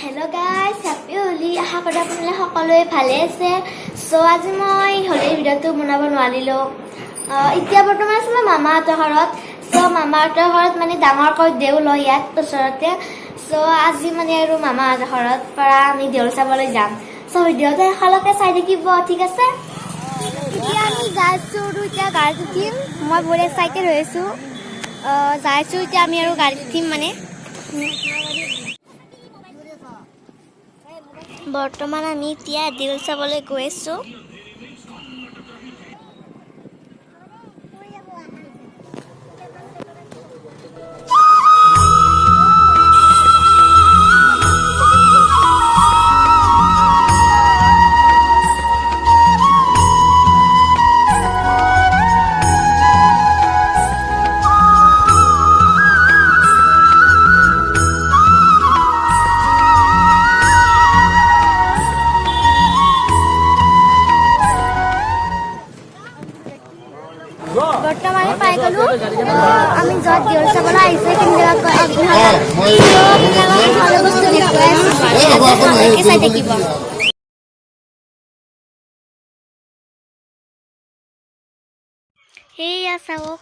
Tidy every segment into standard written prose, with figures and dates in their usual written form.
Hello guys, happy Holi. আশা কৰো আপোনালোকে সকলোৱে ভালে আছে। সো আজি মই হোলিৰ ভিডিঅ'টো বনাব নোৱাৰিলো। এতিয়া বৰ্তমান আছো মই মামাহঁতৰ ঘৰত। সো মামাহঁতৰ ঘৰত মানে ডাঙৰকৈ দেউল হয় ইয়াত ওচৰতে। সো আজি মানে আৰু মামাহঁতৰ ঘৰত পৰা আমি দেউল চাবলৈ যাম। সো ভিডিঅ'টো শেষলৈকে চাই থাকিব, ঠিক আছে? এতিয়া আমি যাইছো আৰু এতিয়া গাড়ীত উঠিম। মই বহুত এক্সাইটেড হৈ আছো। যাইছো এতিয়া আমি আৰু গাড়ীত উঠিম মানে। বৰ্তমান আমি এতিয়া দেউল চাবলৈ গৈ আছো। বৰ্তমান পাই গলো আমি য'ত দেউল চাবলৈ আহিছো চাই থাকিব। সেয়া চাওক।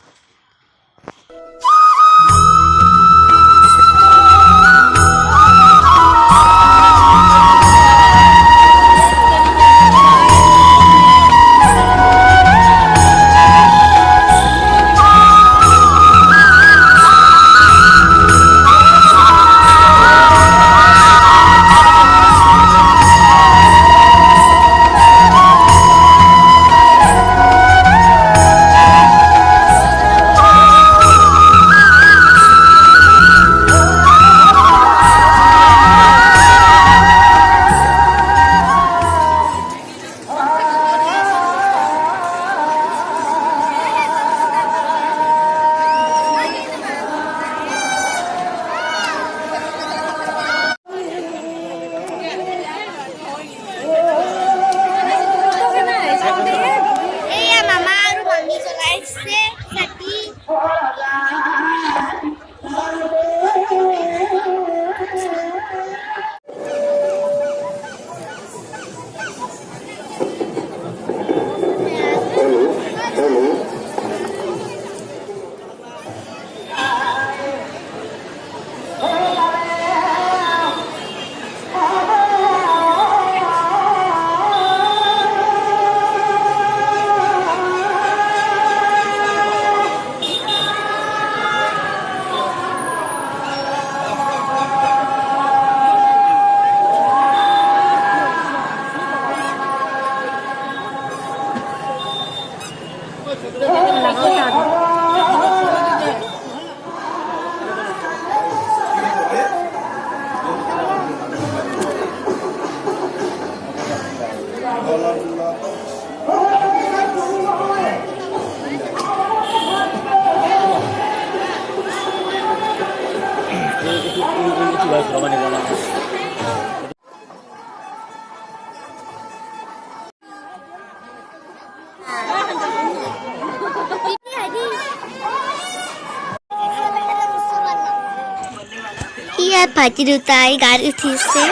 ইয়াত ভাইটি দুটাই গাড়ী উঠিছে।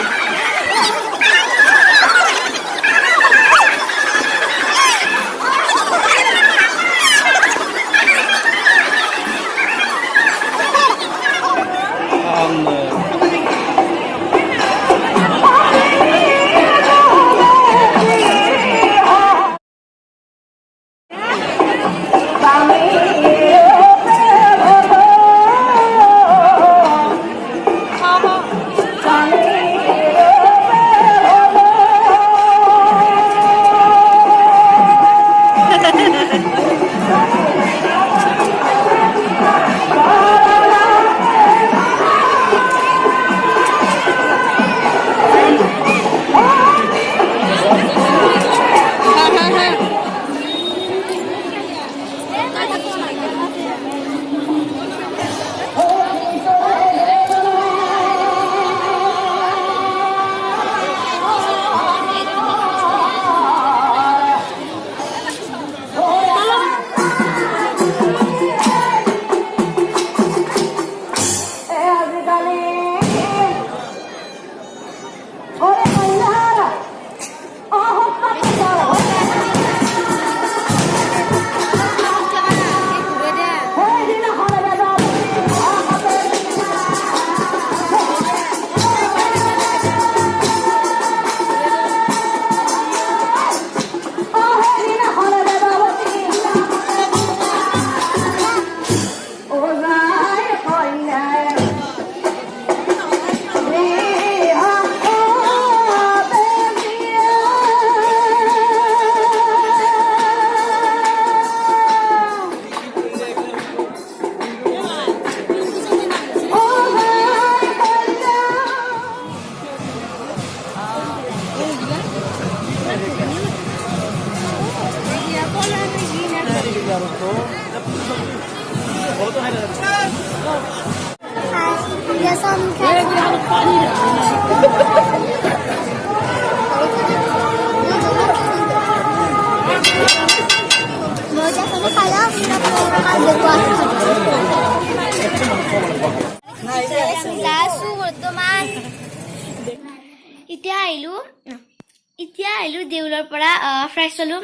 এতিয়া আহিলোঁ দেউলৰ পৰা ফ্ৰেছ হ'লোঁ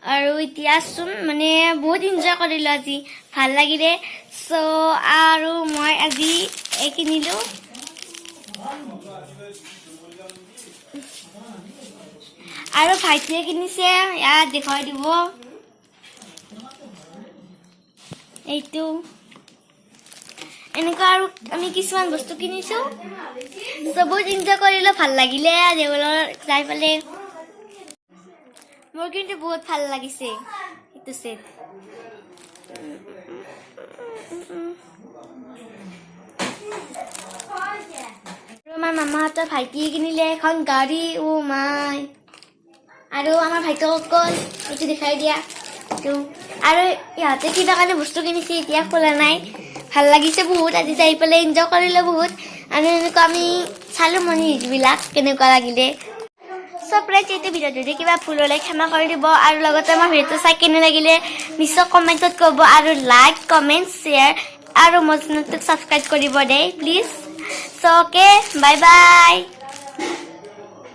আৰু এতিয়া চোন মানে বহুত এনজয় কৰিলোঁ আজি ভাল লাগিলে চ' আৰু মই আজি কিনিলোঁ আৰু ভাইটিয়ে কিনিছে ইয়াত দেখুৱাই দিব এইটো এনেকুৱা আৰু আমি কিছুমান বস্তু কিনিছোঁ চ' বহুত এনজয় কৰিলোঁ ভাল লাগিলে দেউলৰ যাই পেলাই মোৰ কিন্তু বহুত ভাল লাগিছে এইটো ছেট আৰু আমাৰ মামাহঁতৰ ভাইটিয়ে কিনিলে এখন গাড়ী মাই আৰু আমাৰ ভাইটিক গ'ল এইটো দেখাই দিয়া এইটো আৰু ইহঁতে কিবা কাৰণে বস্তু কিনিছে এতিয়া খোলা নাই ভাল লাগিছে বহুত আজি যাই পেলাই এনজয় কৰিলোঁ বহুত আৰু এনেকুৱা আমি চালোঁ মানে এইবিলাক কেনেকুৱা লাগিলে চ' প্ৰায় এইটো ভিডিঅ'টো যদি কিবা ভুল হ'লে ক্ষমা কৰি দিব আৰু লগতে আমাৰ ভিডিঅ'টো চাই কেনে লাগিলে নিশ্চয় কমেণ্টত ক'ব আৰু লাইক কমেণ্ট শ্বেয়াৰ আৰু মোৰ চেনেলটোক ছাবস্ক্ৰাইব কৰিব দেই please so' okay bye bye